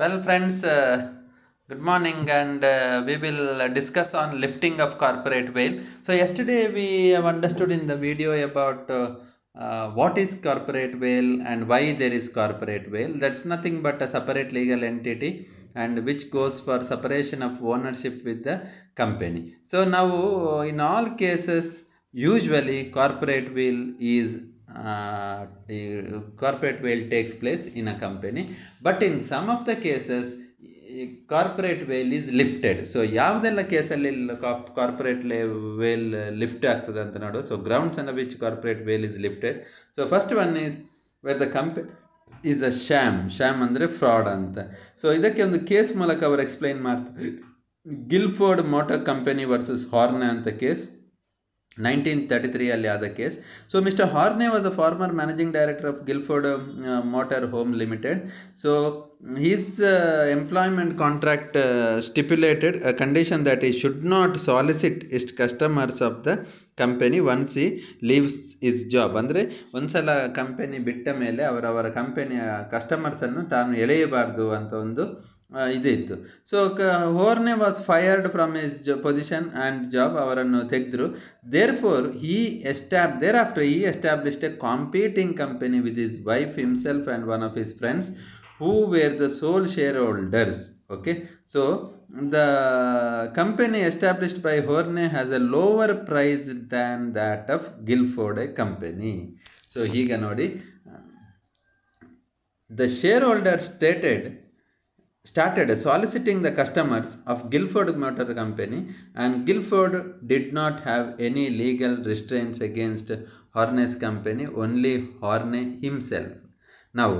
Well, friends, good morning, and we will discuss on lifting of corporate veil. So, yesterday we have understood in the video about what is corporate veil and why there is corporate veil. That's nothing but a separate legal entity and which goes for separation of ownership with the company. So, now in all cases, usually the corporate veil takes place in a company, but in some of the cases corporate veil is lifted. So ಯಾವುದೆಲ್ಲ ಕೇಸಲ್ಲಿ corporate veil lift ಆಗ್ತದೆ ಅಂತ ನೋಡುವ. So grounds on which corporate veil is lifted. So first one is where the company is a sham ಅಂದರೆ fraud ಅಂತ. So ಇದಕ್ಕೆ ಒಂದು case ಮೂಲಕ ಅವರು ಎಕ್ಸ್ಪ್ಲೈನ್ ಮಾಡ್ತಾರೆ. ಗಿಲ್ಫೋರ್ಡ್ ಮೋಟಾರ್ ಕಂಪನಿ ವರ್ಸಸ್ ಹಾರ್ನೆ ಅಂತ ಕೇಸ್ 1933 ಅಲ್ಲಿ ಆದ case. So mister ಹಾರ್ನೆ was a farmer managing director of Guilford motor home limited. So his employment contract stipulated a condition that he should not solicit his customers of the company once ಈ leaves is job. ಅಂದರೆ ಒಂದ್ಸಲ company ಬಿಟ್ಟ ಮೇಲೆ ಅವರ ಕಂಪನಿಯ ಕಸ್ಟಮರ್ಸನ್ನು ತಾನು ಎಳೆಯಬಾರ್ದು ಅಂತ ಒಂದು ಇದಿತ್ತು. So Horne was fired from his position and job, ಅವರನ್ನು ತೆಗೆದ್ರು. thereafter he established a competing company with his wife, himself and one of his friends who were the sole shareholders. Okay, so the company established by Horne has a lower price than that of Guilford company. So hೀಗ ನೋಡಿ, the shareholder started soliciting the customers of Guilford Motor Company, and Guilford did not have any legal restraints against Horne's company, only Horne himself. Now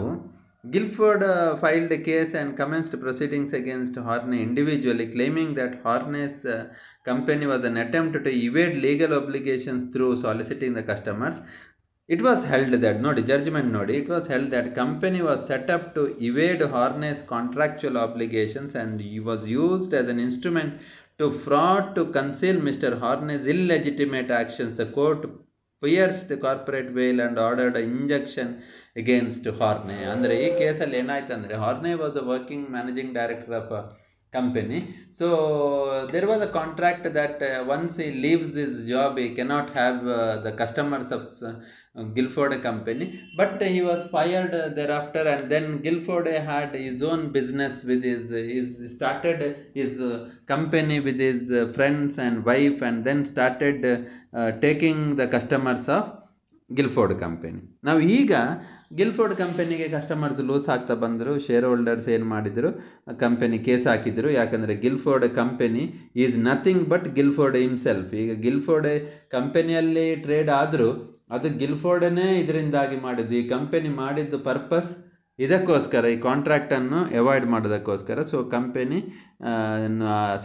Guilford filed a case and commenced proceedings against Horne individually, claiming that Horne's company was an attempt to evade legal obligations through soliciting the customers. It was held that, it was held that company was set up to evade Horne's contractual obligations and was used as an instrument to fraud to conceal Mr. Horne's illegitimate actions. The court pierced the corporate veil and ordered an injunction against Horne. ಅಂದರೆ ಈ ಕೇಸಲ್ಲಿ ಏನಾಯ್ತು ಅಂದರೆ, Horne was a working managing director of a company. So there was a contract that once he leaves his job, he cannot have the customers of Guilford company, but he was fired thereafter, and then Guilford had his own business with started his company with his friends and wife, and then started taking the customers of Guilford company. ನಾವು ಈಗ Guilford ಕಂಪನಿಗೆ customers loose ಆಗ್ತಾ ಬಂದರು. Share holders ಏನು ಮಾಡಿದರು, company case ಹಾಕಿದರು. ಯಾಕಂದರೆ Guilford company is nothing but Guilford himself. ಈಗ ಗಿಲ್ಫೋರ್ಡ್ ಕಂಪನಿಯಲ್ಲಿ ಟ್ರೇಡ್ ಆದರೂ ಅದು ಗಿಲ್ಫೋರ್ಡನ್ನೇ ಇದರಿಂದಾಗಿ ಮಾಡಿದ್ದು. ಈ ಕಂಪನಿ ಮಾಡಿದ್ದು ಪರ್ಪಸ್ ಇದಕ್ಕೋಸ್ಕರ, ಈ ಕಾಂಟ್ರಾಕ್ಟನ್ನು ಅವಾಯ್ಡ್ ಮಾಡೋದಕ್ಕೋಸ್ಕರ. So company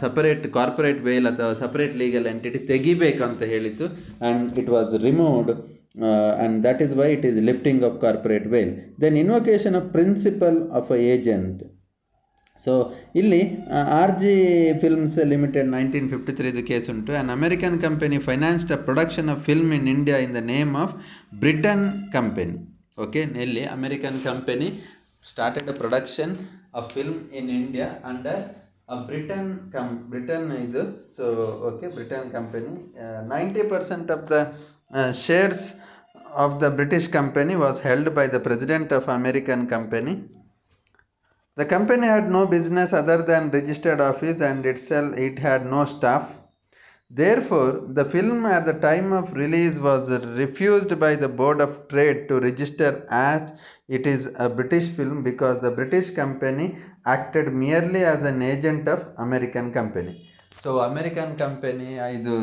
separate corporate veil ಅಥವಾ ಸಪರೇಟ್ ಲೀಗಲ್ ಎಂಟಿಟಿ ತೆಗಿಬೇಕಂತ ಹೇಳಿತು, and it was removed, and that is why it is lifting of corporate veil. Then invocation of principle of a agent. So ಇಲ್ಲಿ RG films limited 1953 case ಉಂಟು. An American company financed a production of film in India in the name of Britain company. Okay, ಇಲ್ಲಿ American company started a production of film in India under Britain ಇದು. So okay, Britain company 90% of the shares of the British company was held by the president of American company. The company had no business other than registered office, and it had no staff. Therefore, the film at the time of release was refused by the Board of Trade to register as it is a British film, because the British company acted merely as an agent of American company. So American company ಇದು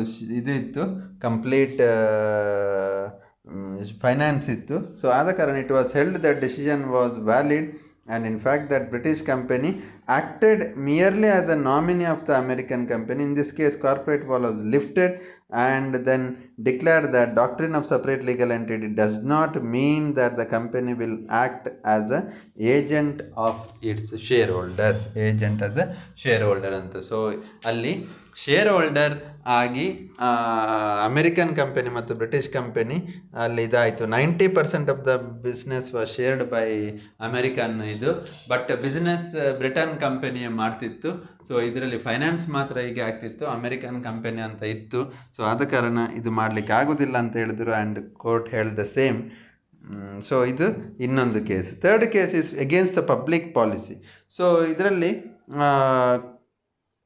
ಇತ್ತು, complete finance ಇತ್ತು. So ಆದ ಕಾರಣ it was held that decision was valid, and in fact that British company acted merely as a nominee of the American company. In this case corporate veil was lifted and then declared that doctrine of separate legal entity does not mean that the company will act as a agent of its shareholders. Agent as a shareholder ಅಂತ. So ಅಲ್ಲಿ shareholder ಆಗಿ American company ಮತ್ತು British company ಅಲ್ಲಿ ಇದಾಯಿತು. 90% of the business was shared by American ಇದು, but business Britain ಕಂಪನಿಯೇ ಮಾಡ್ತಿತ್ತು. So ಇದರಲ್ಲಿ ಫೈನಾನ್ಸ್ ಮಾತ್ರ ಹೀಗೆ ಆಗ್ತಿತ್ತು, ಅಮೆರಿಕನ್ ಕಂಪನಿ ಅಂತ ಇತ್ತು. ಸೊ ಆದ ಕಾರಣ ಇದು ಮಾಡಲಿಕ್ಕೆ ಆಗೋದಿಲ್ಲ ಅಂತ ಹೇಳಿದ್ರು, and court held the same. So ಇದು ಇನ್ನೊಂದು case. Third case is against the public policy. So ಇದರಲ್ಲಿ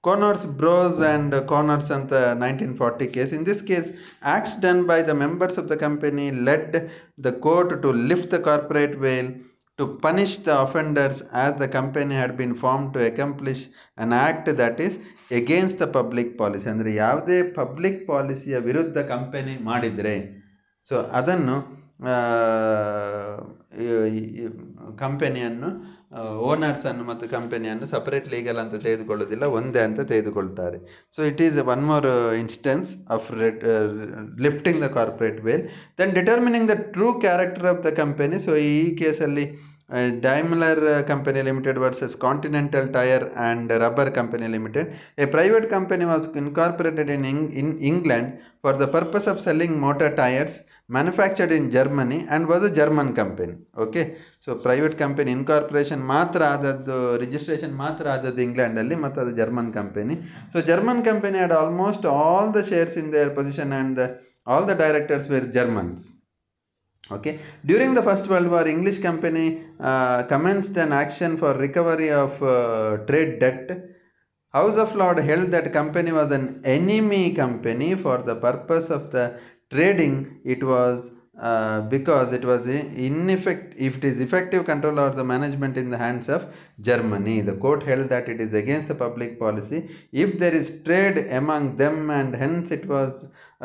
Connors Bros and Connors and the 1940 case. In this case, acts done by the members of the company led the court to lift the corporate veil to punish the offenders, as the company had been formed to accomplish an act that is against the public policy. ಅಂದರೆ ಯಾವುದೇ public ಪಾಲಿಸಿಯ ವಿರುದ್ಧ company ಮಾಡಿದರೆ, so ಅದನ್ನು ಕಂಪನಿಯನ್ನು owners ಅನ್ನು ಮತ್ತು ಕಂಪನಿಯನ್ನು ಸಪರೇಟ್ ಲೀಗಲ್ ಅಂತ ತೆಗೆದುಕೊಳ್ಳೋದಿಲ್ಲ, ಒಂದೇ ಅಂತ ತೆಗೆದುಕೊಳ್ತಾರೆ. So it is one more instance of lifting the corporate veil. Then determining the true character of the company. So ಈ ಕೇಸಲ್ಲಿ Daimler Company Limited versus Continental Tire and Rubber Company Limited. A private company was incorporated in England for the purpose of selling motor tires manufactured in Germany and was a German company. Okay, so private company incorporation ಮಾತ್ರ ಆದದ್ದು, registration ಮಾತ್ರ ಆದದ್ದು England ಅಲ್ಲಿ, ಮತ್ತು ಅದು German company. So German company had almost all the shares in their position and all the directors were Germans. Okay, during the First World War, English company commenced an action for recovery of trade debt. House of Lords held that company was an enemy company for the purpose of the trading. It was because it was if it is effective control over the management in the hands of Germany. The court held that it is against the public policy if there is trade among them, and hence it was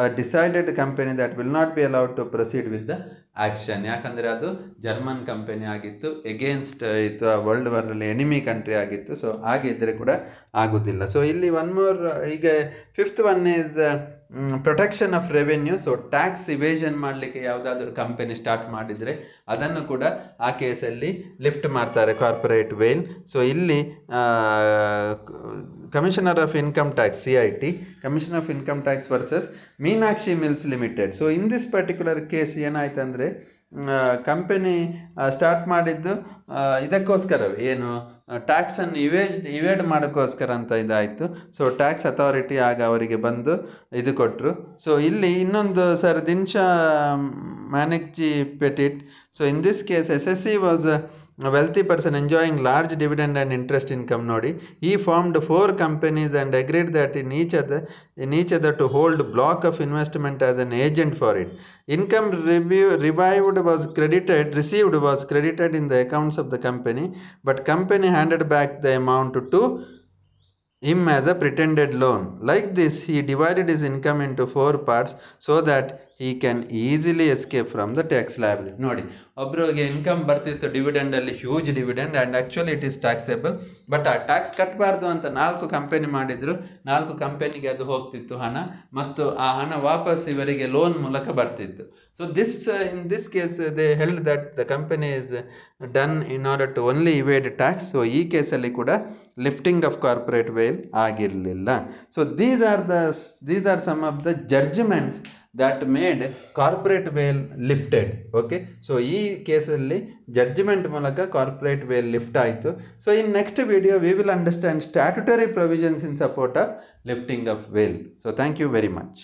a decided company that will not be allowed to proceed with the action. ಯಾಕಂದರೆ ಅದು German company ಆಗಿತ್ತು, against ಇತ್ತು, world ವಾರಲ್ಲಿ enemy country ಆಗಿತ್ತು. So ಹಾಗೆ ಇದ್ದರೆ ಕೂಡ ಆಗೋದಿಲ್ಲ. ಸೊ ಇಲ್ಲಿ ಒನ್ ಮೋರ್, ಈಗ fifth one is protection of revenue. So tax evasion ಮಾಡಲಿಕ್ಕೆ ಯಾವುದಾದ್ರೂ ಕಂಪನಿ ಸ್ಟಾರ್ಟ್ ಮಾಡಿದರೆ ಅದನ್ನು ಕೂಡ ಆ ಕೇಸಲ್ಲಿ ಲಿಫ್ಟ್ ಮಾಡ್ತಾರೆ, ಕಾರ್ಪೊರೇಟ್ ವೇಲ್. ಸೊ ಇಲ್ಲಿ commissioner of income tax, CIT, commissioner of income tax versus Meenakshi Mills Limited. So in this particular case ಏನಾಯ್ತು ಅಂದರೆ, ಕಂಪನಿ ಸ್ಟಾರ್ಟ್ ಮಾಡಿದ್ದು ಇದಕ್ಕೋಸ್ಕರ, ಏನು ಟ್ಯಾಕ್ಸನ್ನು ಇವೇಡ್ ಮಾಡೋಕ್ಕೋಸ್ಕರ ಅಂತ ಇದಾಯಿತು. ಸೊ ಟ್ಯಾಕ್ಸ್ ಅಥಾರಿಟಿ ಆಗ ಅವರಿಗೆ ಬಂದು ಇದು ಕೊಟ್ಟರು. ಸೊ ಇಲ್ಲಿ ಇನ್ನೊಂದು sir Dinshaw Maneckji Petit. So in this case SSC ವಾಸ್ a wealthy person enjoying large dividend and interest income. Nodi, he formed 4 companies and agreed that in each other to hold block of investment as an agent for it. Income received was credited in the accounts of the company, but company handed back the amount to him as a pretended loan. Like this, he divided his income into 4 parts so that he can easily escape from the tax liability. ನೋಡಿ, ಒಬ್ಬರಿಗೆ income ಬರ್ತಿತ್ತು dividend ಅಲ್ಲಿ, huge dividend, and actually it is taxable. But ಆ tax ಕಟ್ಟಬಾರ್ದು ಅಂತ 4 company ಮಾಡಿದ್ರು. 4 ಕಂಪನಿಗೆ ಅದು ಹೋಗ್ತಿತ್ತು ಹಣ, ಮತ್ತು ಆ ಹಣ ವಾಪಸ್ ಇವರಿಗೆ ಲೋನ್ ಮೂಲಕ ಬರ್ತಿತ್ತು. So in this case they held that the company is done in order to only evade tax. So ಈ ಕೇಸಲ್ಲಿ ಕೂಡ ಲಿಫ್ಟಿಂಗ್ ಆಫ್ ಕಾರ್ಪೊರೇಟ್ ವೇಲ್ ಆಗಿರಲಿಲ್ಲ. So these are some of the judgments that made corporate veil lifted. Okay, so ಈ ಕೇಸಲ್ಲಿ judgment ಮೂಲಕ corporate veil lift ಆಯಿತು. So in next video we will understand statutory provisions in support of lifting of veil. So thank you very much.